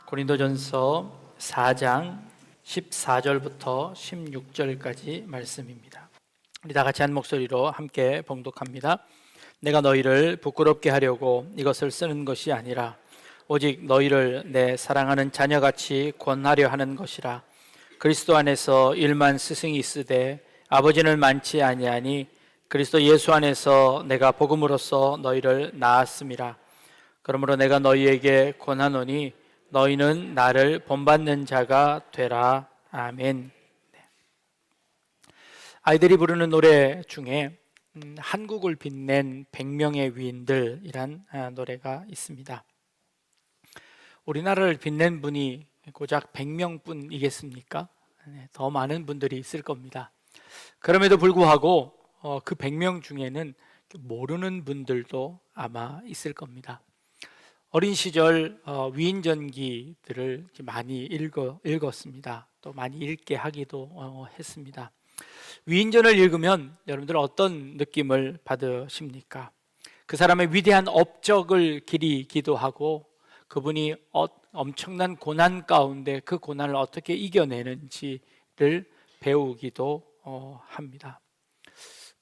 고린도전서 4장 14절부터 16절까지 말씀입니다. 우리 다 같이 한 목소리로 함께 봉독합니다. 내가 너희를 부끄럽게 하려고 이것을 쓰는 것이 아니라 오직 너희를 내 사랑하는 자녀같이 권하려 하는 것이라. 그리스도 안에서 일만 스승이 있으되 아버지는 많지 아니하니 그리스도 예수 안에서 내가 복음으로써 너희를 낳았음이라. 그러므로 내가 너희에게 권하노니 너희는 나를 본받는 자가 되라. 아멘. 아이들이 부르는 노래 중에 한국을 빛낸 100명의 위인들이란 노래가 있습니다. 우리나라를 빛낸 분이 고작 100명뿐이겠습니까? 더 많은 분들이 있을 겁니다. 그럼에도 불구하고 그 100명 중에는 모르는 분들도 아마 있을 겁니다. 어린 시절 위인전기들을 많이 읽었습니다. 또 많이 읽게 하기도 했습니다. 위인전을 읽으면 여러분들 어떤 느낌을 받으십니까? 그 사람의 위대한 업적을 길이 기도하고 그분이 엄청난 고난 가운데 그 고난을 어떻게 이겨내는지를 배우기도 합니다.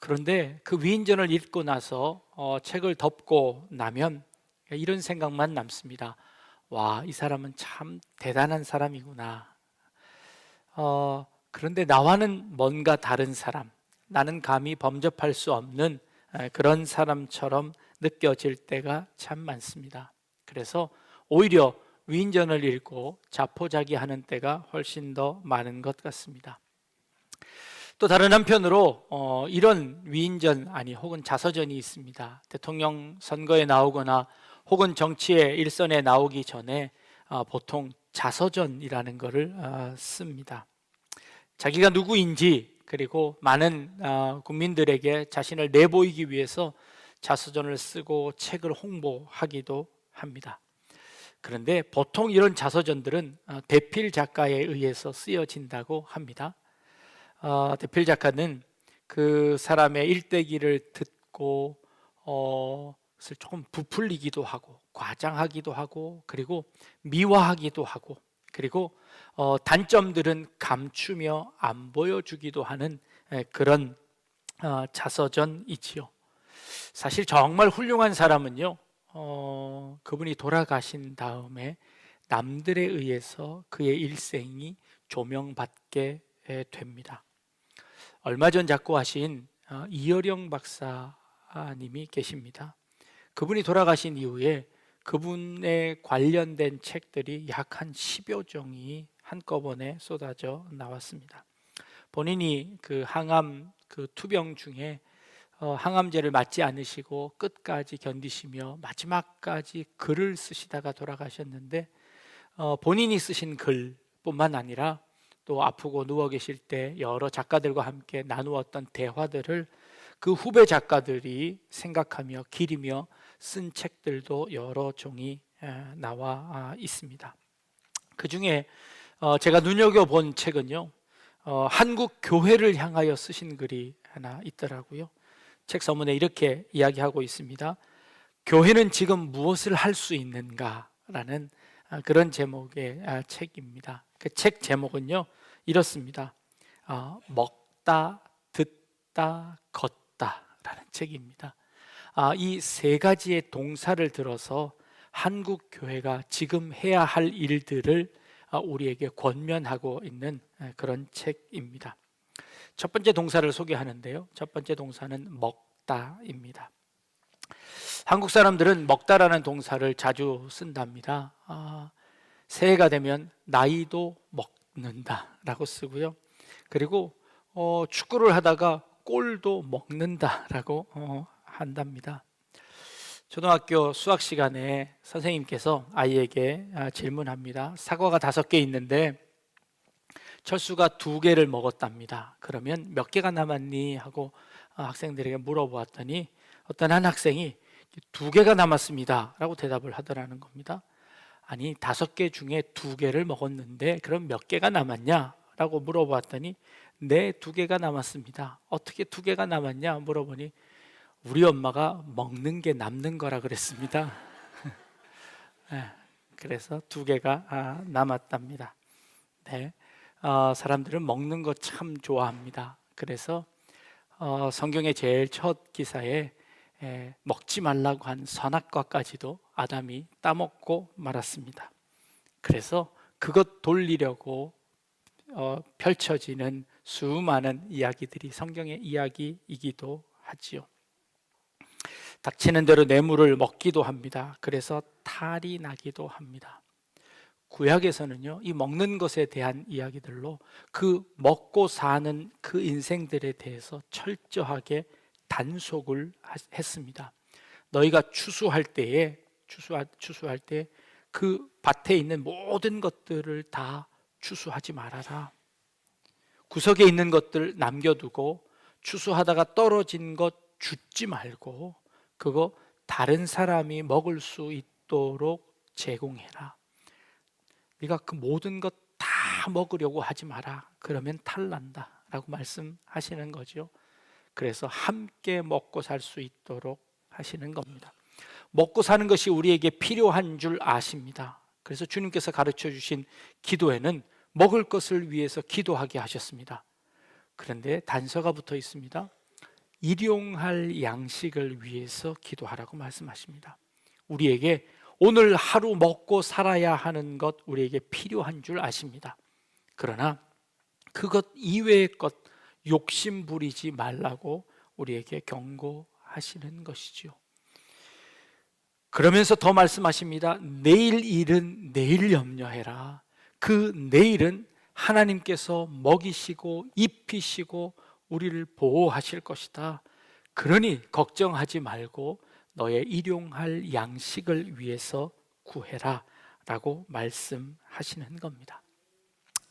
그런데 그 위인전을 읽고 나서 책을 덮고 나면 이런 생각만 남습니다. 와, 이 사람은 참 대단한 사람이구나. 그런데 나와는 뭔가 다른 사람, 나는 감히 범접할 수 없는 그런 사람처럼 느껴질 때가 참 많습니다. 그래서 오히려 위인전을 읽고 자포자기하는 때가 훨씬 더 많은 것 같습니다. 또 다른 한편으로 이런 위인전 혹은 자서전이 있습니다. 대통령 선거에 나오거나 혹은 정치의 일선에 나오기 전에 보통 자서전이라는 것을 씁니다. 자기가 누구인지 그리고 많은 국민들에게 자신을 내보이기 위해서 자서전을 쓰고 책을 홍보하기도 합니다. 그런데 보통 이런 자서전들은 대필 작가에 의해서 쓰여진다고 합니다. 대필 작가는 그 사람의 일대기를 듣고 그것을 조금 부풀리기도 하고 과장하기도 하고 그리고 미화하기도 하고 그리고 단점들은 감추며 안 보여주기도 하는 그런 자서전이지요. 사실 정말 훌륭한 사람은요, 그분이 돌아가신 다음에 남들에 의해서 그의 일생이 조명받게 됩니다. 얼마 전 작고하신 이어령 박사님이 계십니다. 그분이 돌아가신 이후에 그분에 관련된 책들이 약 한 10여 종이 한꺼번에 쏟아져 나왔습니다. 본인이 그 항암 투병 중에 항암제를 맞지 않으시고 끝까지 견디시며 마지막까지 글을 쓰시다가 돌아가셨는데 본인이 쓰신 글뿐만 아니라 또 아프고 누워 계실 때 여러 작가들과 함께 나누었던 대화들을 그 후배 작가들이 생각하며 기리며 쓴 책들도 여러 종이 나와 있습니다. 그 중에 제가 눈여겨본 책은요, 한국 교회를 향하여 쓰신 글이 하나 있더라고요. 책 서문에 이렇게 이야기하고 있습니다. 교회는 지금 무엇을 할 수 있는가? 라는 그런 제목의 책입니다. 그 책 제목은요 이렇습니다. 먹다, 듣다, 걷다 라는 책입니다. 이 세 가지의 동사를 들어서 한국 교회가 지금 해야 할 일들을 우리에게 권면하고 있는 그런 책입니다. 첫 번째 동사를 소개하는데요, 첫 번째 동사는 먹다입니다. 한국 사람들은 먹다라는 동사를 자주 쓴답니다. 새해가 되면 나이도 먹는다라고 쓰고요. 그리고 축구를 하다가 골도 먹는다라고 한답니다. 초등학교 수학 시간에 선생님께서 아이에게 질문합니다. 사과가 5개 있는데 철수가 2개를 먹었답니다. 그러면 몇 개가 남았니? 하고 학생들에게 물어보았더니 어떤 한 학생이 2개가 남았습니다 라고 대답을 하더라는 겁니다. 아니 5개 중에 2개를 먹었는데 그럼 몇 개가 남았냐? 라고 물어보았더니 네, 2개가 남았습니다. 어떻게 2개가 남았냐? 물어보니 우리 엄마가 먹는 게 남는 거라 그랬습니다. 그래서 2개가 남았답니다. 네, 사람들은 먹는 거 참 좋아합니다. 그래서 성경의 제일 첫 기사에 먹지 말라고 한 선악과까지도 아담이 따먹고 말았습니다. 그래서 그것 돌리려고 펼쳐지는 수많은 이야기들이 성경의 이야기이기도 하지요. 닥치는 대로 뇌물을 먹기도 합니다. 그래서 탈이 나기도 합니다. 구약에서는요, 이 먹는 것에 대한 이야기들로 그 먹고 사는 그 인생들에 대해서 철저하게 단속을 했습니다. 너희가 추수할 때에 그 밭에 있는 모든 것들을 다 추수하지 말아라. 구석에 있는 것들 남겨두고 추수하다가 떨어진 것 줍지 말고 그거 다른 사람이 먹을 수 있도록 제공해라. 네가 그 모든 것 다 먹으려고 하지 마라. 그러면 탈난다 라고 말씀하시는 거죠. 그래서 함께 먹고 살 수 있도록 하시는 겁니다. 먹고 사는 것이 우리에게 필요한 줄 아십니다. 그래서 주님께서 가르쳐 주신 기도에는 먹을 것을 위해서 기도하게 하셨습니다. 그런데 단서가 붙어 있습니다. 일용할 양식을 위해서 기도하라고 말씀하십니다. 우리에게 오늘 하루 먹고 살아야 하는 것 우리에게 필요한 줄 아십니다. 그러나 그것 이외의 것 욕심 부리지 말라고 우리에게 경고하시는 것이죠. 그러면서 더 말씀하십니다. 내일 일은 내일 염려해라. 그 내일은 하나님께서 먹이시고 입히시고 우리를 보호하실 것이다. 그러니 걱정하지 말고 너의 일용할 양식을 위해서 구해라 라고 말씀하시는 겁니다.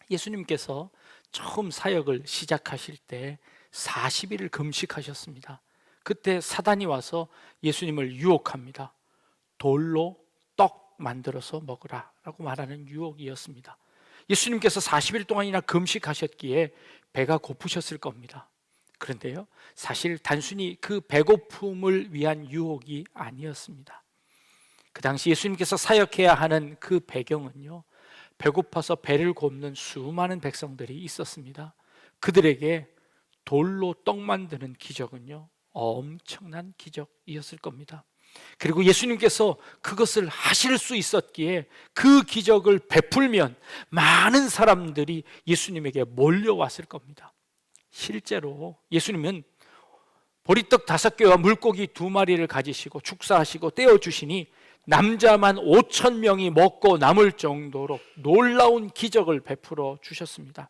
예수님께서 처음 사역을 시작하실 때 40일을 금식하셨습니다. 그때 사단이 와서 예수님을 유혹합니다. 돌로 떡 만들어서 먹으라 라고 말하는 유혹이었습니다. 예수님께서 40일 동안이나 금식하셨기에 배가 고프셨을 겁니다. 그런데요, 사실 단순히 그 배고픔을 위한 유혹이 아니었습니다. 그 당시 예수님께서 사역해야 하는 그 배경은요, 배고파서 배를 곱는 수많은 백성들이 있었습니다. 그들에게 돌로 떡 만드는 기적은요, 엄청난 기적이었을 겁니다. 그리고 예수님께서 그것을 하실 수 있었기에 그 기적을 베풀면 많은 사람들이 예수님에게 몰려왔을 겁니다. 실제로 예수님은 보리떡 5개와 물고기 2마리를 가지시고 축사하시고 떼어주시니 남자만 5,000명이 먹고 남을 정도로 놀라운 기적을 베풀어 주셨습니다.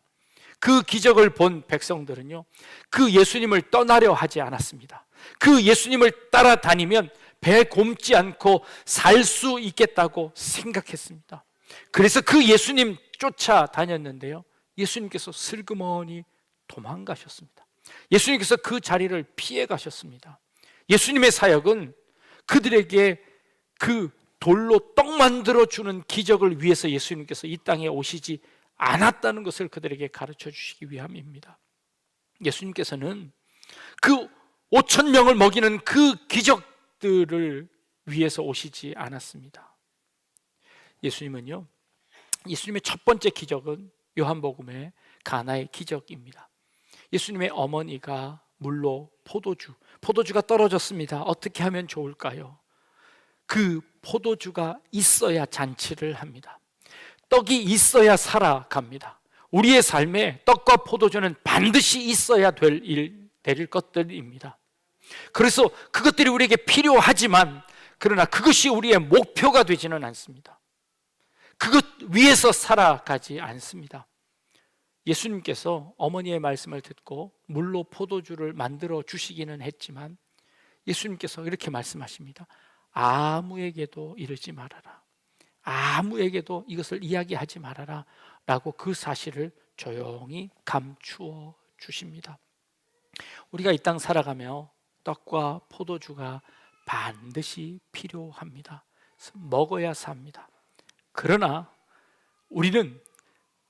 그 기적을 본 백성들은요, 그 예수님을 떠나려 하지 않았습니다. 그 예수님을 따라다니면 배 곪지 않고 살 수 있겠다고 생각했습니다. 그래서 그 예수님 쫓아다녔는데요, 예수님께서 슬그머니 도망가셨습니다. 예수님께서 그 자리를 피해 가셨습니다. 예수님의 사역은 그들에게 그 돌로 떡 만들어주는 기적을 위해서 예수님께서 이 땅에 오시지 않았다는 것을 그들에게 가르쳐 주시기 위함입니다. 예수님께서는 그 5,000명을 먹이는 그 기적들을 위해서 오시지 않았습니다. 예수님은요, 예수님의 첫 번째 기적은 요한복음의 가나의 기적입니다. 예수님의 어머니가 물로 포도주가 떨어졌습니다. 어떻게 하면 좋을까요? 그 포도주가 있어야 잔치를 합니다. 떡이 있어야 살아갑니다. 우리의 삶에 떡과 포도주는 반드시 있어야 될 것들입니다. 그래서 그것들이 우리에게 필요하지만 그러나 그것이 우리의 목표가 되지는 않습니다. 그것 위에서 살아가지 않습니다. 예수님께서 어머니의 말씀을 듣고 물로 포도주를 만들어 주시기는 했지만 예수님께서 이렇게 말씀하십니다. 아무에게도 이르지 말아라. 아무에게도 이것을 이야기하지 말아라 라고 그 사실을 조용히 감추어 주십니다. 우리가 이 땅 살아가며 떡과 포도주가 반드시 필요합니다. 먹어야 삽니다. 그러나 우리는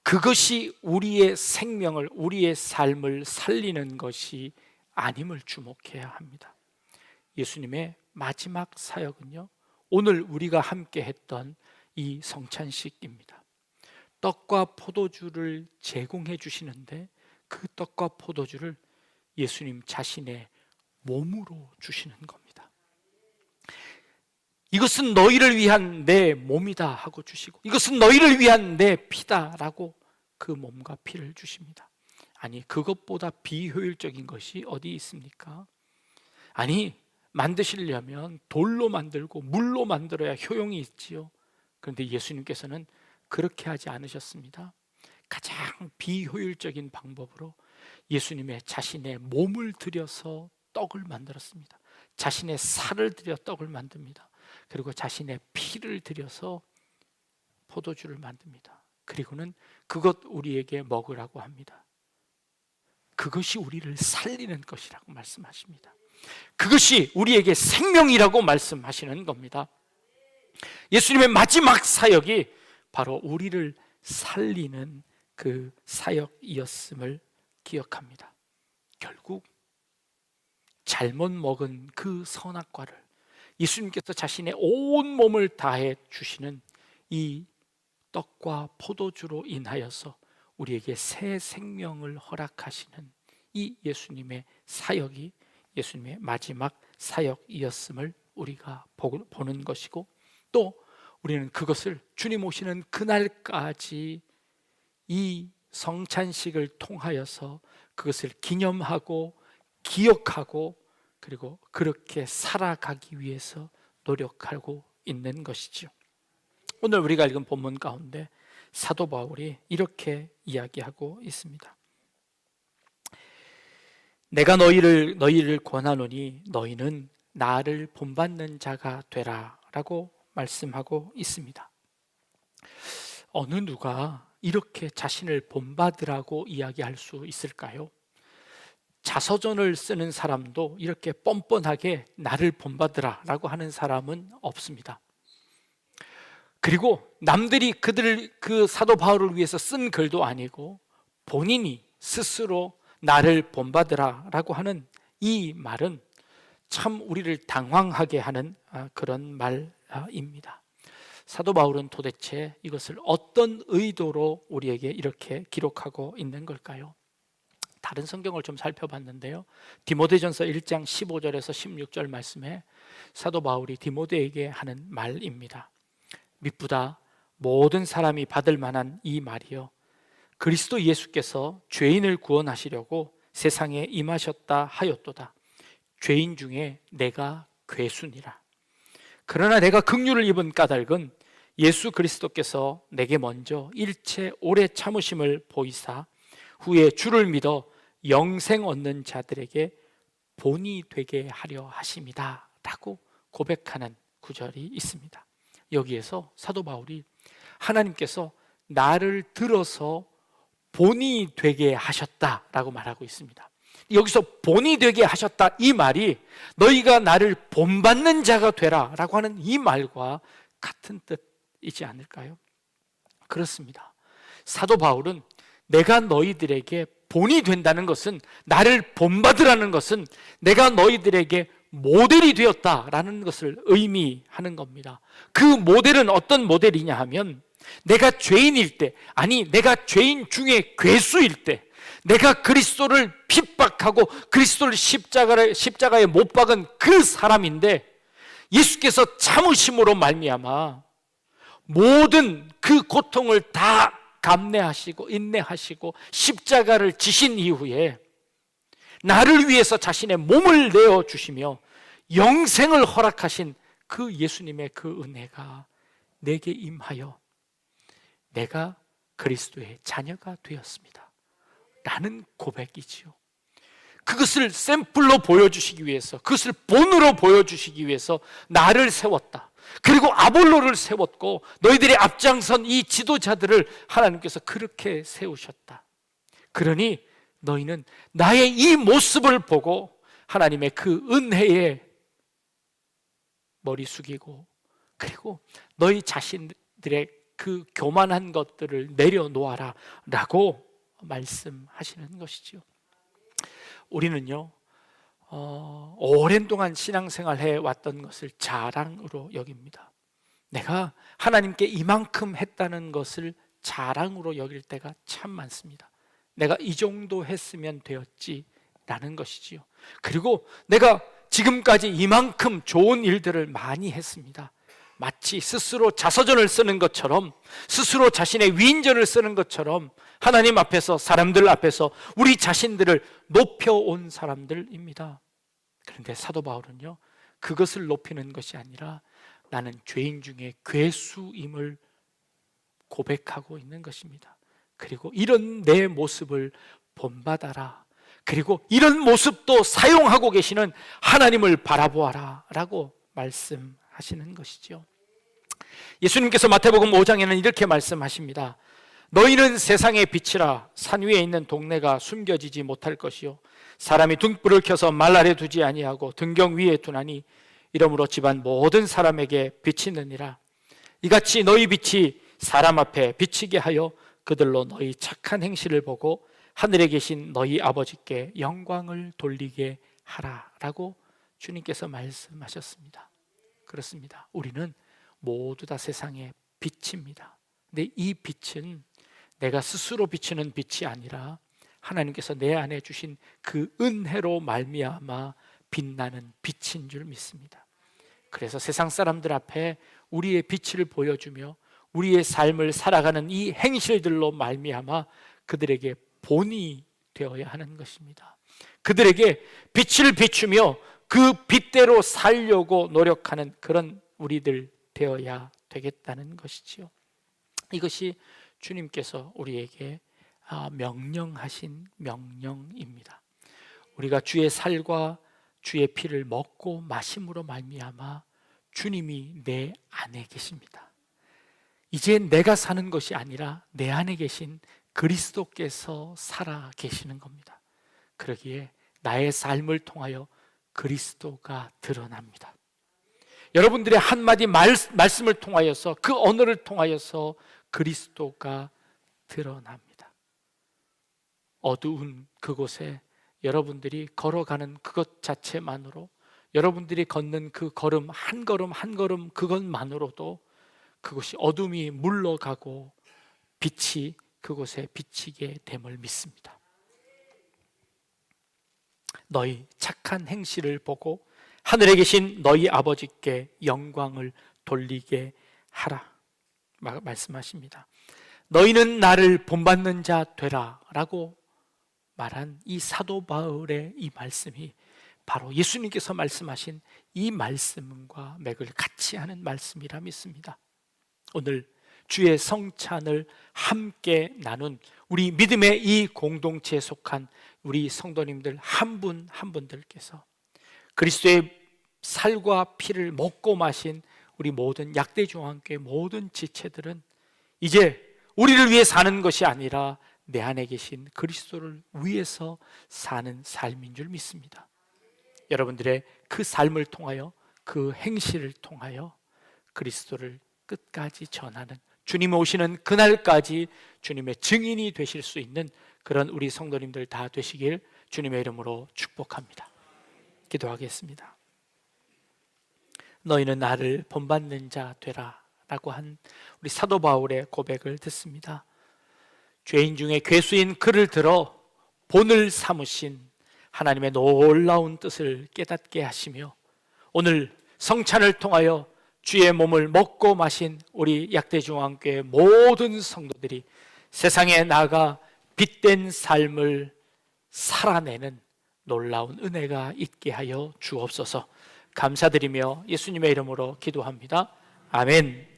그것이 우리의 생명을, 우리의 삶을 살리는 것이 아님을 주목해야 합니다. 예수님의 마지막 사역은요, 오늘 우리가 함께 했던 이 성찬식입니다. 떡과 포도주를 제공해 주시는데 그 떡과 포도주를 예수님 자신의 몸으로 주시는 겁니다. 이것은 너희를 위한 내 몸이다 하고 주시고, 이것은 너희를 위한 내 피다라고 그 몸과 피를 주십니다. 아니, 그것보다 비효율적인 것이 어디 있습니까? 아니, 만드시려면 돌로 만들고 물로 만들어야 효용이 있지요. 그런데 예수님께서는 그렇게 하지 않으셨습니다. 가장 비효율적인 방법으로 예수님의 자신의 몸을 들여서 떡을 만들었습니다. 자신의 살을 들여 떡을 만듭니다. 그리고 자신의 피를 들여서 포도주를 만듭니다. 그리고는 그것 우리에게 먹으라고 합니다. 그것이 우리를 살리는 것이라고 말씀하십니다. 그것이 우리에게 생명이라고 말씀하시는 겁니다. 예수님의 마지막 사역이 바로 우리를 살리는 그 사역이었음을 기억합니다. 결국 잘못 먹은 그 선악과를 예수님께서 자신의 온 몸을 다해 주시는 이 떡과 포도주로 인하여서 우리에게 새 생명을 허락하시는 이 예수님의 사역이 예수님의 마지막 사역이었음을 우리가 보는 것이고, 또 우리는 그것을 주님 오시는 그날까지 이 성찬식을 통하여서 그것을 기념하고 기억하고 그리고 그렇게 살아가기 위해서 노력하고 있는 것이죠. 오늘 우리가 읽은 본문 가운데 사도 바울이 이렇게 이야기하고 있습니다. 내가 너희를 권하노니 너희는 나를 본받는 자가 되라 라고 말씀하고 있습니다. 어느 누가 이렇게 자신을 본받으라고 이야기할 수 있을까요? 자서전을 쓰는 사람도 이렇게 뻔뻔하게 나를 본받으라 라고 하는 사람은 없습니다. 그리고 남들이 그 사도 바울을 위해서 쓴 글도 아니고 본인이 스스로 나를 본받으라 라고 하는 이 말은 참 우리를 당황하게 하는 그런 말입니다. 사도 바울은 도대체 이것을 어떤 의도로 우리에게 이렇게 기록하고 있는 걸까요? 다른 성경을 좀 살펴봤는데요, 디모데전서 1장 15절에서 16절 말씀에 사도 바울이 디모데에게 하는 말입니다. 미쁘다 모든 사람이 받을 만한 이 말이요, 그리스도 예수께서 죄인을 구원하시려고 세상에 임하셨다 하였도다. 죄인 중에 내가 괴순이라. 그러나 내가 긍휼을 입은 까닭은 예수 그리스도께서 내게 먼저 일체 오래 참으심을 보이사 후에 주를 믿어 영생 얻는 자들에게 본이 되게 하려 하심이다 라고 고백하는 구절이 있습니다. 여기에서 사도 바울이 하나님께서 나를 들어서 본이 되게 하셨다라고 말하고 있습니다. 여기서 본이 되게 하셨다, 이 말이 너희가 나를 본받는 자가 되라 라고 하는 이 말과 같은 뜻이지 않을까요? 그렇습니다. 사도 바울은 내가 너희들에게 본이 된다는 것은, 나를 본받으라는 것은 내가 너희들에게 모델이 되었다라는 것을 의미하는 겁니다. 그 모델은 어떤 모델이냐 하면, 내가 죄인일 때, 아니 내가 죄인 중에 괴수일 때, 내가 그리스도를 핍박하고 그리스도를 십자가에 못 박은 그 사람인데 예수께서 참으심으로 말미암아 모든 그 고통을 다 감내하시고 인내하시고 십자가를 지신 이후에 나를 위해서 자신의 몸을 내어주시며 영생을 허락하신 그 예수님의 그 은혜가 내게 임하여 내가 그리스도의 자녀가 되었습니다 라는 고백이지요. 그것을 샘플로 보여주시기 위해서, 그것을 본으로 보여주시기 위해서 나를 세웠다. 그리고 아볼로를 세웠고 너희들이 앞장선 이 지도자들을 하나님께서 그렇게 세우셨다. 그러니 너희는 나의 이 모습을 보고 하나님의 그 은혜에 머리 숙이고, 그리고 너희 자신들의 그 교만한 것들을 내려놓아라 라고 말씀하시는 것이죠. 우리는요, 오랜 동안 신앙생활 해왔던 것을 자랑으로 여깁니다. 내가 하나님께 이만큼 했다는 것을 자랑으로 여길 때가 참 많습니다. 내가 이 정도 했으면 되었지라는 것이지요. 그리고 내가 지금까지 이만큼 좋은 일들을 많이 했습니다. 마치 스스로 자서전을 쓰는 것처럼, 스스로 자신의 위인전을 쓰는 것처럼 하나님 앞에서, 사람들 앞에서 우리 자신들을 높여온 사람들입니다. 그런데 사도 바울은요, 그것을 높이는 것이 아니라 나는 죄인 중에 괴수임을 고백하고 있는 것입니다. 그리고 이런 내 모습을 본받아라. 그리고 이런 모습도 사용하고 계시는 하나님을 바라보아라 라고 말씀하시는 것이죠. 예수님께서 마태복음 5장에는 이렇게 말씀하십니다. 너희는 세상의 빛이라. 산 위에 있는 동네가 숨겨지지 못할 것이요 사람이 등불을 켜서 말 아래 두지 아니하고 등경 위에 두나니 이러므로 집안 모든 사람에게 비치느니라. 이같이 너희 빛이 사람 앞에 비치게 하여 그들로 너희 착한 행실을 보고 하늘에 계신 너희 아버지께 영광을 돌리게 하라 라고 주님께서 말씀하셨습니다. 그렇습니다. 우리는 모두 다 세상의 빛입니다. 근데 이 빛은 내가 스스로 비추는 빛이 아니라 하나님께서 내 안에 주신 그 은혜로 말미암아 빛나는 빛인 줄 믿습니다. 그래서 세상 사람들 앞에 우리의 빛을 보여주며 우리의 삶을 살아가는 이 행실들로 말미암아 그들에게 본이 되어야 하는 것입니다. 그들에게 빛을 비추며 그 빛대로 살려고 노력하는 그런 우리들 되어야 되겠다는 것이지요. 이것이 주님께서 우리에게 명령하신 명령입니다. 우리가 주의 살과 주의 피를 먹고 마심으로 말미암아 주님이 내 안에 계십니다. 이제 내가 사는 것이 아니라 내 안에 계신 그리스도께서 살아 계시는 겁니다. 그러기에 나의 삶을 통하여 그리스도가 드러납니다. 여러분들의 한마디 말씀을 통하여서, 그 언어를 통하여서 그리스도가 드러납니다. 어두운 그곳에 여러분들이 걸어가는 그것 자체만으로, 여러분들이 걷는 그 걸음 한 걸음 한 걸음 그것만으로도 그것이 어둠이 물러가고 빛이 그곳에 비치게 됨을 믿습니다. 너희 착한 행실을 보고 하늘에 계신 너희 아버지께 영광을 돌리게 하라 말씀하십니다. 너희는 나를 본받는 자 되라 라고 말한 이 사도 바울의 이 말씀이 바로 예수님께서 말씀하신 이 말씀과 맥을 같이 하는 말씀이라 믿습니다. 오늘 주의 성찬을 함께 나눈 우리 믿음의 이 공동체에 속한 우리 성도님들 한 분 한 분들께서 그리스도의 살과 피를 먹고 마신 우리 모든 약대중앙교회 모든 지체들은 이제 우리를 위해 사는 것이 아니라 내 안에 계신 그리스도를 위해서 사는 삶인 줄 믿습니다. 여러분들의 그 삶을 통하여, 그 행실을 통하여 그리스도를 끝까지 전하는, 주님 오시는 그날까지 주님의 증인이 되실 수 있는 그런 우리 성도님들 다 되시길 주님의 이름으로 축복합니다. 기도하겠습니다. 너희는 나를 본받는 자 되라 라고 한 우리 사도 바울의 고백을 듣습니다. 죄인 중에 괴수인 그를 들어 본을 삼으신 하나님의 놀라운 뜻을 깨닫게 하시며 오늘 성찬을 통하여 주의 몸을 먹고 마신 우리 약대중앙교회 모든 성도들이 세상에 나가 빛된 삶을 살아내는 놀라운 은혜가 있게 하여 주옵소서. 감사드리며 예수님의 이름으로 기도합니다. 아멘.